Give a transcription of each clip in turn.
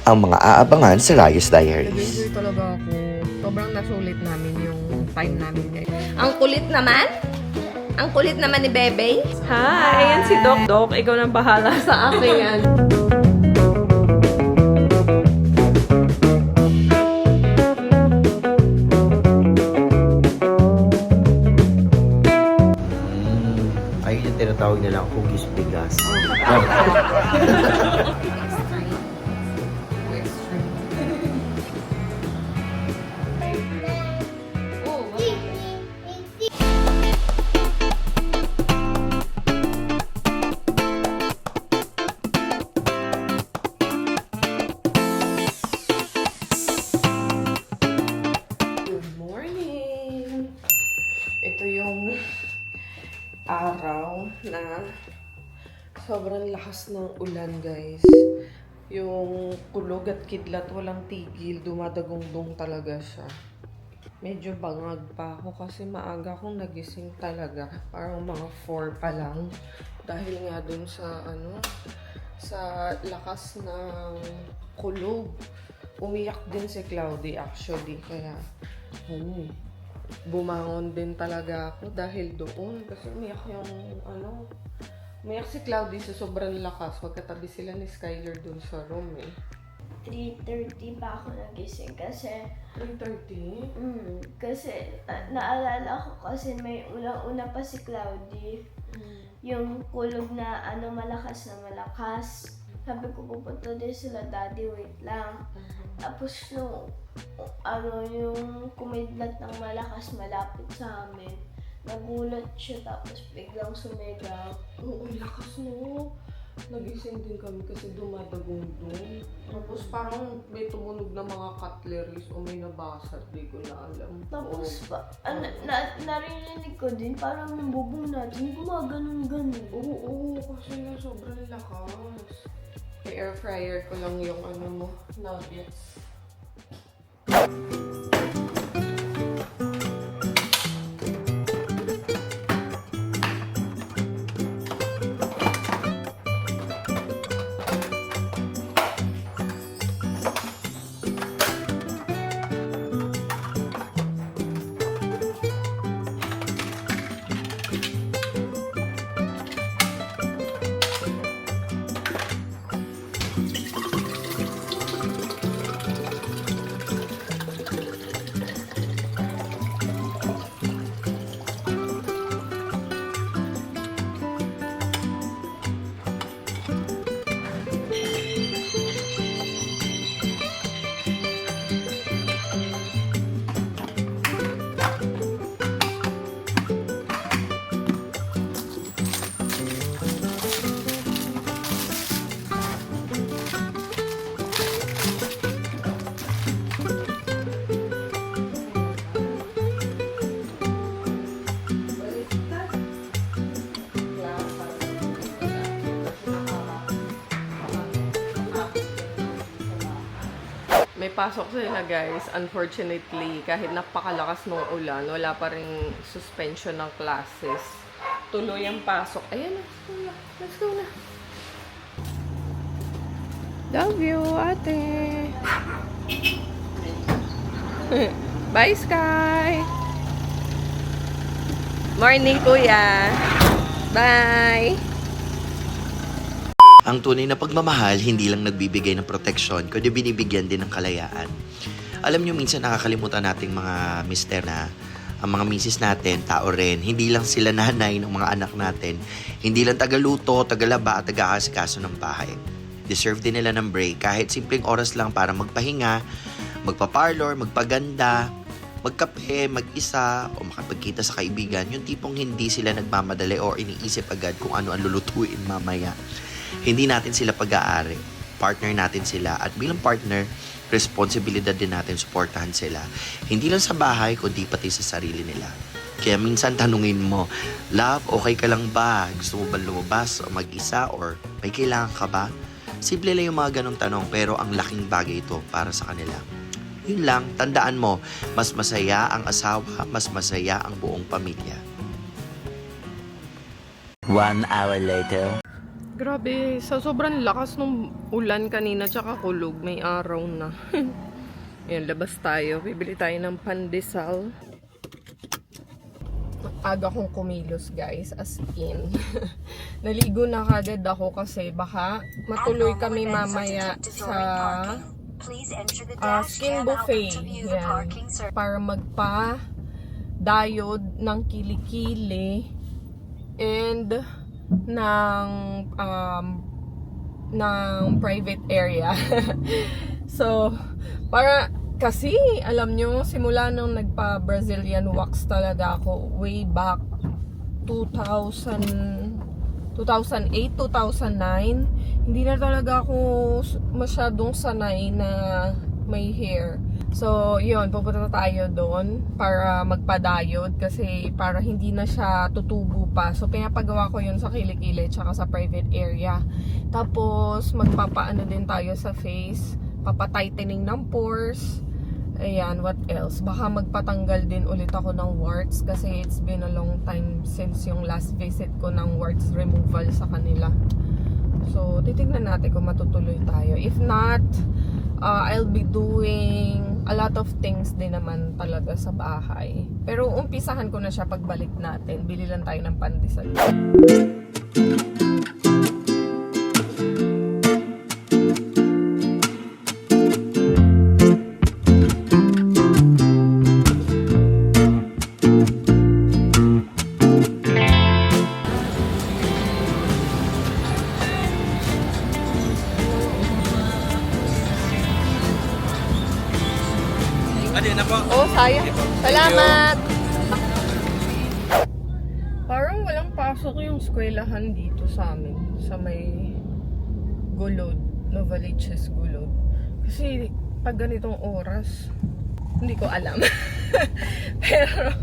ang mga aabangan sa Rayos Diaries. Nag-enjoy talaga ako. Sobrang nasulit namin yung time namin guys. Ang kulit naman? Ang kulit naman ni Bebe? Hi! Ayan si Doc. Doc, ikaw nang bahala sa akin yan. Ayun yung tinatawag nilang hugis bigas. Good morning! Ito yung araw na sobrang lakas ng ulan, guys. Yung kulog at kidlat walang tigil, dumadagong-dong talaga siya. Medyo bangag pa ako kasi maaga akong nagising talaga. Parang mga 4 pa lang. Dahil nga dun sa sa lakas ng kulog. Umiyak din si Cloudy actually. Kaya bumangon din talaga ako dahil doon. Kasi umiyak umiyak si Cloudy sa sobrang lakas. Magkatabi sila ni Skyler dun sa room 3:30 pa ako nagising kasi 3:30? kasi naalala ko kasi may unang-una pa si Cloudy. Yung kulog na malakas na malakas. Sabi ko pupunta din sila, Daddy, wait lang. Tapos yung kumidlat ng malakas malapit sa amin. Nagulat siya tapos biglang sumigaw. Oo, lakas no. Nagising din kami kasi dumadagong doon. Tapos parang may tumunog na mga cutleries o may nabasag, di ko na alam. Tapos narinig ko din parang yung bubong natin gumaganon-ganon. Oo, kasi nga sobrang lakas. Air fryer ko lang yung nuggets. May pasok sila guys. Unfortunately, kahit napakalakas ng ulan, wala pa rin suspension ng classes. Tuloy ang pasok. Ayan na. Let's go na. Love you, ate. Bye, Sky. Morning, kuya. Bye. Ang tunay na pagmamahal, hindi lang nagbibigay ng proteksyon, kundi binibigyan din ng kalayaan. Alam nyo, minsan nakakalimutan nating mga mister na ang mga misis natin, tao rin. Hindi lang sila nanay ng mga anak natin. Hindi lang tagaluto, tagalaba at tagaasikaso ng bahay. Deserve din nila ng break. Kahit simpleng oras lang para magpahinga, magpa-parlor, magpaganda, magkape, mag-isa, o makapagkita sa kaibigan. Yung tipong hindi sila nagmamadali o iniisip agad kung ano ang lulutuin mamaya. Hindi natin sila pag-aari. Partner natin sila. At bilang partner, responsibilidad din natin suportahan sila. Hindi lang sa bahay, kundi pati sa sarili nila. Kaya minsan tanungin mo, love, okay ka lang ba? Gusto mo ba lumabas o mag-isa? Or may kailangan ka ba? Simple lang yung mga ganong tanong, pero ang laking bagay ito para sa kanila. Yun lang, tandaan mo, mas masaya ang asawa, mas masaya ang buong pamilya. 1 hour later. Grabe, sa sobrang lakas ng ulan kanina tsaka kulog, may araw na. Yan, labas tayo. Bibili tayo ng pandesal. Aga kong kumilos, guys, as in. Naligo na kagad ako kasi baka matuloy kami mamaya sa skin buffet. Yan, para magpa-diode ng kilikili and ng private area. So, para kasi alam nyo, simula nung nagpa-Brazilian wax talaga ako way back 2008, 2009, hindi na talaga ako masyadong sanay na may hair. So, yun, pupunta tayo doon para magpa-diode kasi para hindi na siya tutubo pa. So, pinapagawa ko yun sa kilikili tsaka sa private area. Tapos, magpapaano din tayo sa face, papatightening ng pores. Ayan, what else? Baka magpatanggal din ulit ako ng warts kasi it's been a long time since yung last visit ko ng warts removal sa kanila. So, titignan natin kung matutuloy tayo. If not, I'll be doing a lot of things din naman talaga sa bahay. Pero umpisahan ko na siya pagbalik natin. Bili lang tayo ng pandesal. Oh, sayang. Salamat! Parang walang pasok yung eskwelahan dito sa amin. Sa may Gulod. Novaliches Gulod. Kasi pag ganitong oras, hindi ko alam. Pero,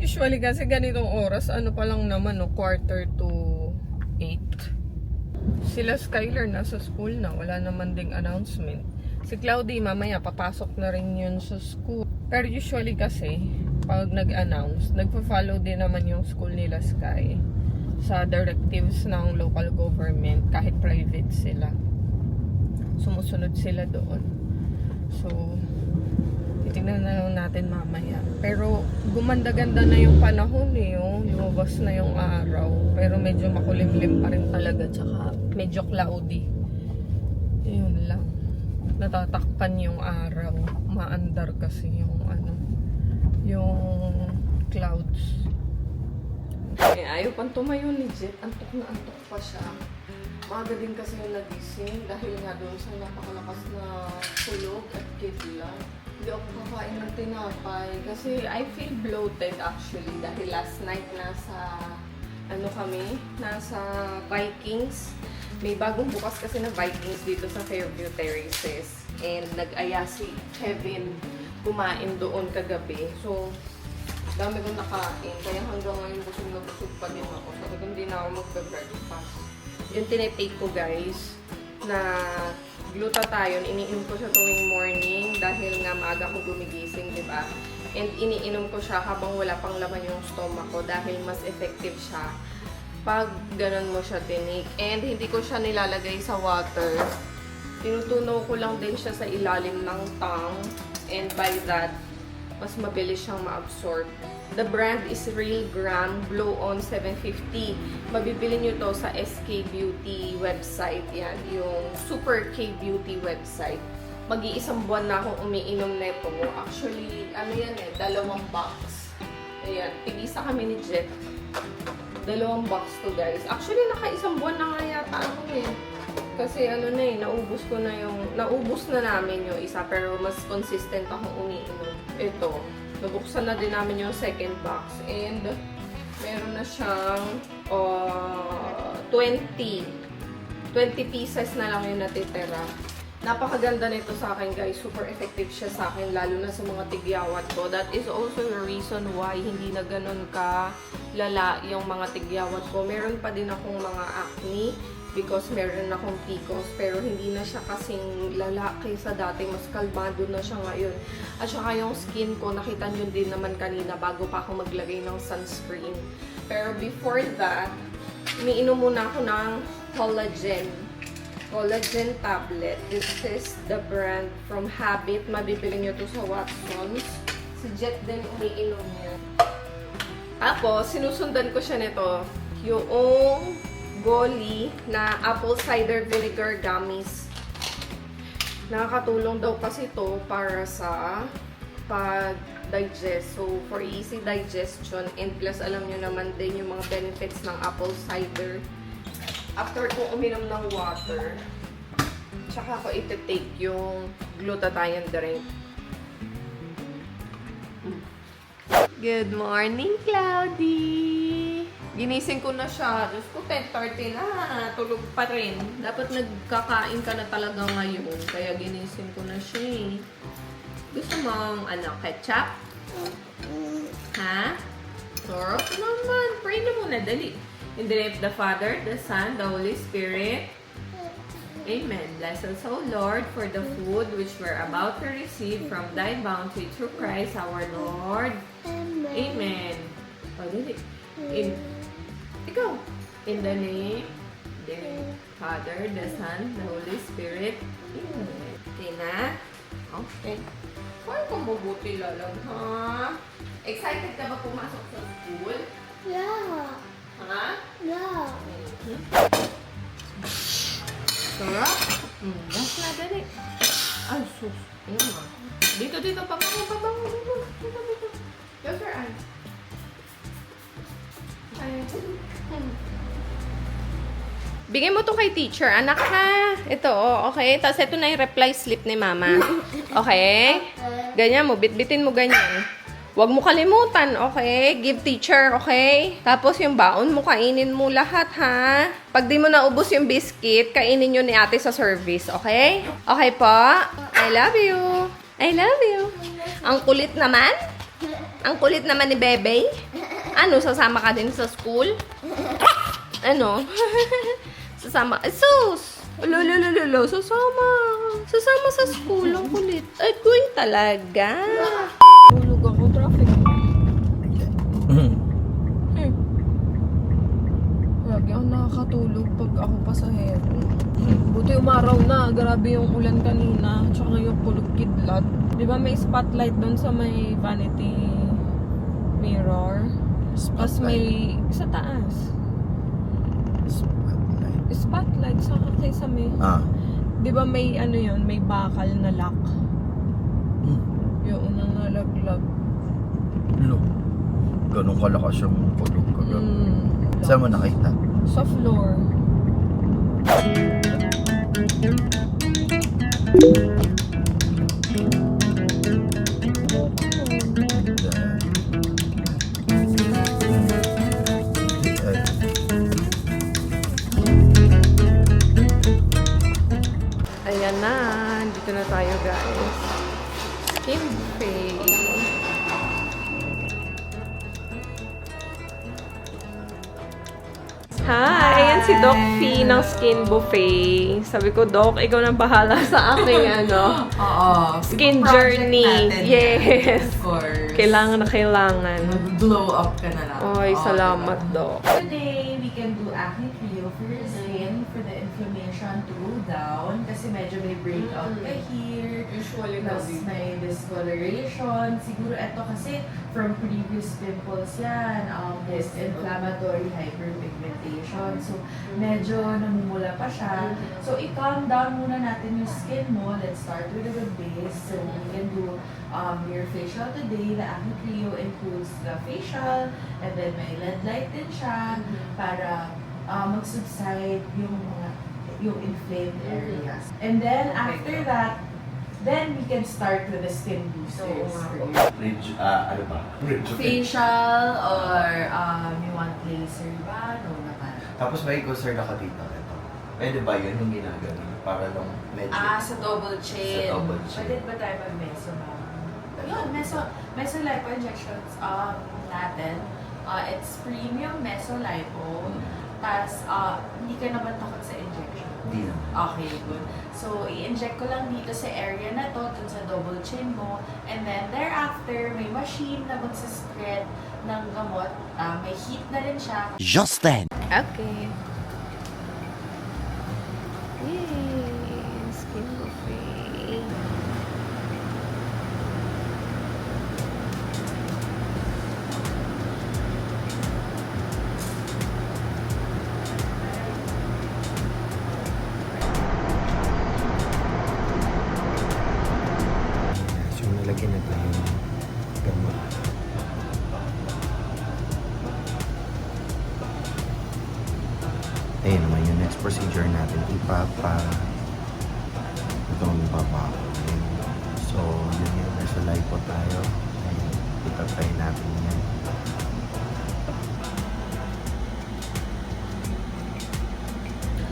usually kasi ganitong oras, ano pa lang naman, no, 7:45. Sila Skylar nasa school na. Wala naman ding announcement. Si Cloudy, mamaya, papasok na rin yun sa school. Pero usually kasi, pag nag-announce, nagpa-follow din naman yung school nila Sky sa directives ng local government, kahit private sila. Sumusunod sila doon. So, titignan na lang natin mamaya. Pero, gumanda-ganda na yung panahon eh. Oh. Lumabas na yung araw. Pero medyo makulimlim pa rin talaga. Tsaka, medyo cloudy. Yun lang. Natatakpan yung araw. Maandar kasi yung yung clouds. Eh, ayaw pang tumayo ni Jet. Antok na antok pa siya. Maaga din kasi yung nagising dahil nga doon sa napakalakas na kulog at kidlat. Hindi ako kakain ng tinapay kasi I feel bloated actually dahil last night nasa Vikings. May bagong bukas kasi na Vikings dito sa Fairview Terraces. And nag-aya si Kevin kumain doon kagabi. So, dami kong nakain. Kaya hanggang ngayon busog na busog pa din ako. Sabi ko hindi na ako magbe-breakfast. Yung tinitake ko guys, na glutathione, iniinom ko siya tuwing morning dahil nga maaga akong gumigising, di ba? And iniinom ko siya habang wala pang laman yung stomach ko dahil mas effective siya pag ganun mo siya tinik. And hindi ko siya nilalagay sa water. Tinutunaw ko lang din siya sa ilalim ng tongue. And by that, mas mabilis siyang ma-absorb. The brand is Real Gram Blow On 750. Mabibili nyo to sa SK Beauty website. Yan, yung Super K Beauty website. Mag-iisang buwan na akong umiinom nito. Actually, ano yan eh, 2 box. Ayan, tigisa kami ni Jet. 2 box to guys. Actually, naka-1 buwan na nga yata ako eh. Kasi ano na eh, naubos na namin yung isa, pero mas consistent akong umiinom. Ito, nabuksan na din namin yung second box. And, meron na siyang 20 pieces na lang yung natitira. Napakaganda nito sa akin guys. Super effective siya sa akin, lalo na sa mga tigyawat ko. That is also the reason why hindi na ganun ka lala yung mga tigyawat ko. Meron pa din akong mga acne because meron akong PCOS, pero hindi na siya kasing lala kaysa dati. Mas kalmado na siya ngayon. At saka yung skin ko, nakita nyo din naman kanina bago pa ako maglagay ng sunscreen. Pero before that, Umiinom muna ako ng collagen. Collagen tablet. This is the brand from Habit. Mabibili nyo to sa Watsons. Si Jet din umiinom niya. Tapos, sinusundan ko siya nito. Yung Goli na apple cider vinegar gummies. Nakakatulong daw kasi to para sa pag-digest. So, for easy digestion and plus alam nyo naman din yung mga benefits ng apple cider. After kong uminom ng water, tsaka ko iti-take yung glutathione drink. Good morning, Cloudy! Ginising ko na siya. Diyos ko, 10:30 na. Tulog pa rin. Dapat nagkakain ka na talaga ngayon. Kaya ginising ko na siya eh. Gusto mong, ketchup? Ha? Sarap naman. Pray na muna, dali. In the name of the Father, the Son, the Holy Spirit. Amen. Bless us, O Lord, for the food which we're about to receive from Thy bounty through Christ our Lord. Amen. O, dali. Ikaw. In the name of the Father, the Son, the Holy Spirit. Amen. Okay na? Okay. Kaya kung mabuti lalang, ha? Excited ka ba pumasok sa school? Yeah. Ha? Yeah. Sarap? Gas na, dali. Ay, sus. Ayun nga. Dito, pabango. Dito. Close your eyes. Bigay mo to kay teacher, anak ha. Ito, okay? Tapos ito na yung reply slip ni mama. Okay? Ganyan mo, bitbitin mo ganyan. Huwag mo kalimutan, okay? Give teacher, okay? Tapos yung baon mo, kainin mo lahat, ha? Pag di mo naubos yung biscuit, kainin nyo ni ate sa service, okay? Okay po? I love you. I love you. Ang kulit naman? Ang kulit naman ni Bebe? Ano, sasama ka din sa school? Ano? Sasama. Sus! Lolo, sasama. Sasama sa school. Ang kulit. Ay, kuy talaga. Tulog ako, traffic. Lagi ako nakakatulog pag ako pasahero. Buti umaraw na. Grabe yung ulan kanina. Tsaka yung kulog kidlat. Di ba may spotlight doon sa may vanity mirror? Tapos may sa taas. Spotlight sa kaysa may... Di ba may ano yun? May bakal na lock. Yung unang nalaglag. Ganun kalakas yung pulog ko. Saan mo nakita? Sa floor. Ayan na. Dito na tayo, guys. Skin Buffet. Hi! Ayan si Doc Fee ng Skin Buffet. Sabi ko, Doc, ikaw nang bahala sa aking skin Project journey. natin Yes. Of course. Kailangan na kailangan. Mag-glow up ka na lang. Oy, Oo, salamat, diba? Doc. Today, we can do acne peel for your skin for the inflammation to go down kasi medyo may breakout ka here. Usually, Tapos may discoloration. Siguro ito kasi from previous pimples yan. Post-inflammatory hyperpigmentation. So, medyo namumula pa siya. So, i-calm down muna natin yung skin mo. Let's start with a good base. So, we can do your facial today. The Acne Trio includes the facial and then may LED light din siya para mag-subside yung inflamed areas. And then, after that, then we can start with the skin boosters for you. Ano ba? Facial or you want laser ba? No naman. Tapos may gusser na ka dito. Ito. Pwede ba yun yung ginagawa? Para lang medyo... Sa double chin. Sa double chin. Pwede ba tayo mag-meso ba? Yun, meso lipo injections natin. It's premium meso lipo. Tapos, hindi ka naman takot sa injection. Hindi na. Okay, good. So, i-inject ko lang dito sa area na to, dun sa double chin mo. And then, thereafter, may machine na magsispread ng gamot. May heat na rin siya. Just then. Okay. Yay! Skin buffet. So, nalagyan na tayo ng gamot. Ayun naman yung next procedure natin. Itong babako. So, yun yung nasa lipo tayo. Ayun, itatry natin yan.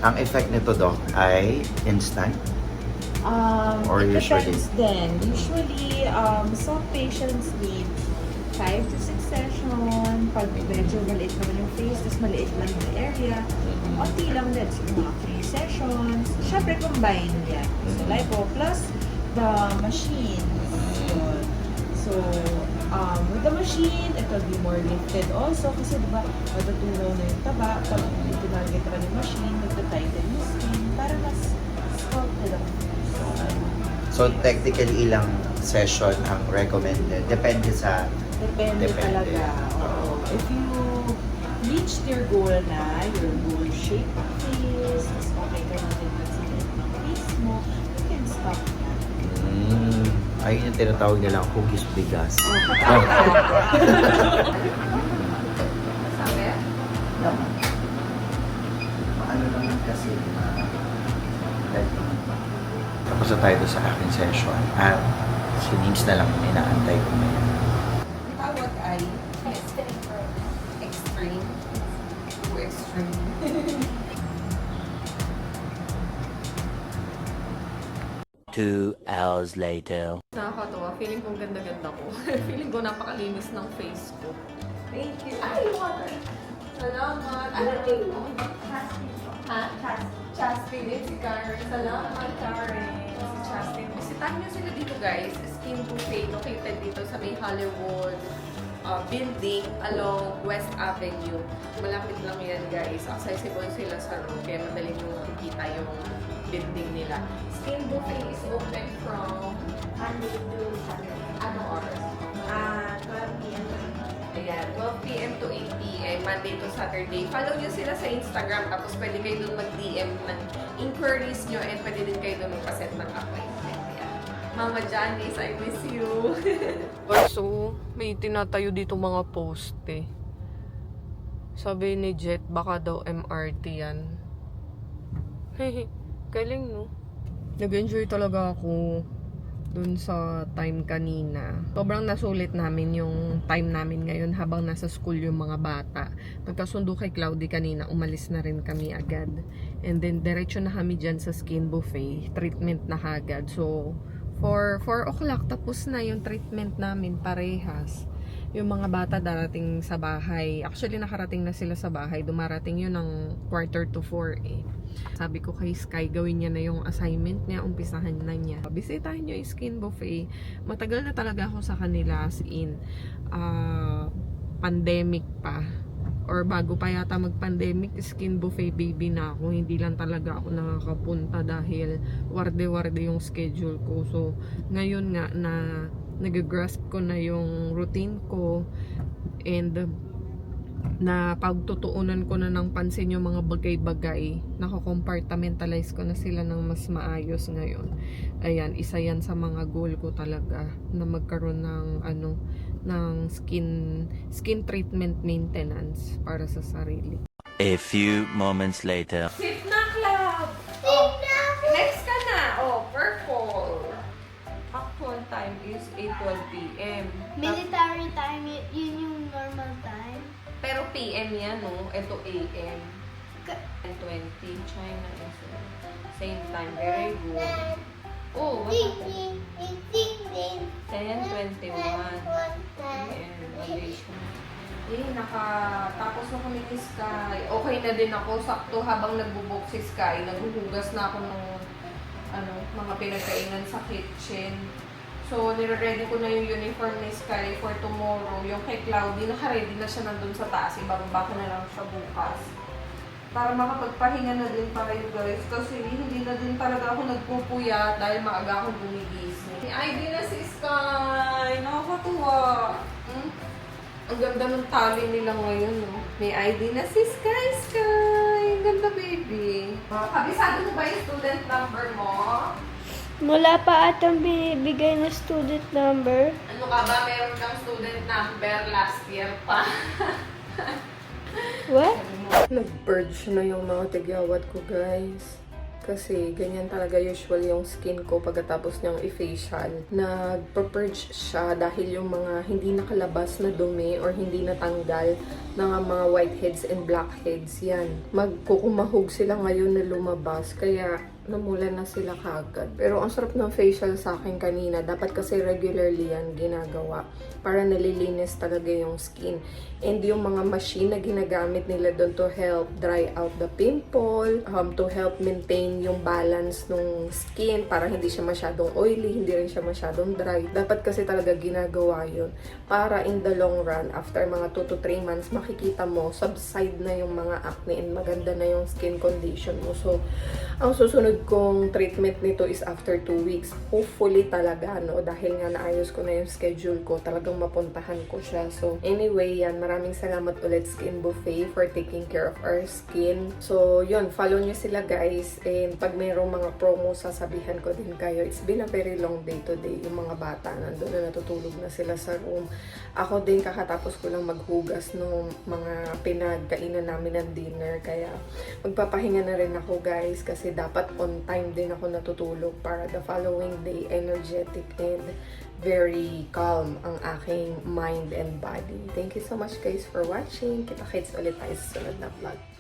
Ang effect nito, Doc, ay instant. Or It usually? depends din. Usually, some patients need 5 to 6 session. Pag medyo maliit naman yung face, tapos maliit lang yung area. Unti lang din. So, mga 3 sessions. Siyempre, combine yan. So, lipo plus the machine. So, with the machine, it will be more lifted also. Kasi diba, matutunaw na yung taba. Pag tinarget ka ng machine, nagtatighten yung skin para mas sculpted ang face. So, technically, ilang session ang recommended? Depende sa... Depende talaga. Oo. If you reached your goal na, your goal shape of face, mas okay ka na din sa ng face mo, you can stop na. Ayun yung tinatawag nilang hugis bigas. Naman. Ano naman kasi na Tapos na tayo doon sa aking session. At si Nings na lang yung inaantay ko ngayon. Tawag ay extreme. Too extreme. Two hours later. Nakakatawa. Feeling kong ganda-ganda ko. Feeling ko napakalinis ng face ko. Thank you. Ay, water. Salamat. Ano mo? Ha? Chastin. Si Karen. Salamat, Karen. Si Chastin. Bisitahin niyo sila dito, guys. Skin Buffet. Located dito sa may Hollywood building along West Avenue. Malapit lang yan, guys. Accessible sila sa road. Kaya madali nyo makikita yung building nila. Skin Buffet is open from Monday to Saturday. ano oras? 12 p.m. Ayan, 12 p.m. to 8 p.m. Monday to Saturday. Follow nyo sila sa Instagram, tapos pwede kayo doon mag-DM ng inquiries nyo and pwede din kayo doon magpaset ng appointment. Ayan. Mama Janice, I miss you. So, may tinatayo dito mga poste. Sabi ni Jet, baka daw MRT yan. Hehe, galing no? Nag-enjoy talaga ako dun sa time kanina. Sobrang nasulit namin yung time namin ngayon habang nasa school yung mga bata. Pagkasundo kay Cloudy kanina, umalis na rin kami agad. And then, diretso na kami dyan sa skin buffet. Treatment na agad. So, for 4 o'clock, tapos na yung treatment namin parehas. Yung mga bata darating sa bahay. Actually, nakarating na sila sa bahay. Dumarating yun ng 3:45 eh. Sabi ko kay Sky, gawin niya na yung assignment niya, umpisahan na niya. Bisitahin niyo yung skin buffet. Matagal na talaga ako sa kanila, as in, pandemic pa. Or bago pa yata mag-pandemic, skin buffet baby na ako. Hindi lang talaga ako nakakapunta dahil warde-warde yung schedule ko. So, ngayon nga na nag-grasp ko na yung routine ko and na pagtutuunan ko na ng pansin yung mga bagay-bagay, nako-compartmentalize ko na sila ng mas maayos ngayon. Ayan, isa yan sa mga goal ko talaga na magkaroon ng ng skin treatment maintenance para sa sarili. A few moments later. Sit na, Club! Next ka na! Purple! Actual time is 8:12 p.m. Military time, yun yung normal time. Pero PM yan, no? Ito AM. Ka- 10:20. China is same time. Very good. Oh, what happened? 10:21. Ayan, Malaysia. nakatapos na kami ni Sky. Okay na din ako. Sakto habang nagbubuk si Sky, naghuhugas na ako ng mga pinagkainan sa kitchen. So, nire-ready ko na yung uniform ni Sky for tomorrow. Yung kay Cloudy, naka-ready na siya nandun sa taas. Ibababa ko na lang siya bukas. Para makapagpahinga na din tayo, guys. Kasi hindi na din talaga ako nagpupuyat dahil maaga akong gumigising. May ID na si Sky! Nakakatuwa! Ang ganda ng tali nila ngayon, no? May ID na si Sky! Ang ganda, baby! Kabisado mo ba yung student number mo? Wala pa atang binibigay na student number. Ano ka ba? Meron kang student number last year pa. What? Nag-purge na yung mga tigyawat ko, guys. Kasi ganyan talaga usual yung skin ko pagkatapos niyang i-facial. Nag-purge siya dahil yung mga hindi nakalabas na dumi or hindi natanggal ng mga whiteheads and blackheads yan. Magkukumahog sila ngayon na lumabas. Kaya namulan na sila kagad. Pero ang sarap ng facial sa akin kanina. Dapat kasi regularly yan ginagawa para nalilinis talaga yung skin. And yung mga machine na ginagamit nila doon to help dry out the pimple, to help maintain yung balance ng skin para hindi siya masyadong oily, hindi rin siya masyadong dry. Dapat kasi talaga ginagawa yun para in the long run, after mga 2 to 3 months, makikita mo, subside na yung mga acne and maganda na yung skin condition mo. So, ang susunod kong treatment nito is after 2 weeks. Hopefully talaga, no? Dahil nga naayos ko na yung schedule ko, talagang mapuntahan ko siya. So, anyway, yan. Maraming salamat ulit Skin Buffet for taking care of our skin. So, yun. Follow nyo sila, guys. And pag mayroong mga promo, sasabihan ko din kayo. It's been a very long day today. Yung mga bata, nandun na natutulog na sila sa room. Ako din, kakatapos ko lang maghugas ng mga pinagkainan namin ng dinner. Kaya, magpapahinga na rin ako, guys. Kasi dapat on time din ako natutulog para the following day energetic and very calm ang aking mind and body. Thank you so much guys for watching. Kita-kits ulit tayo sa sunod na vlog.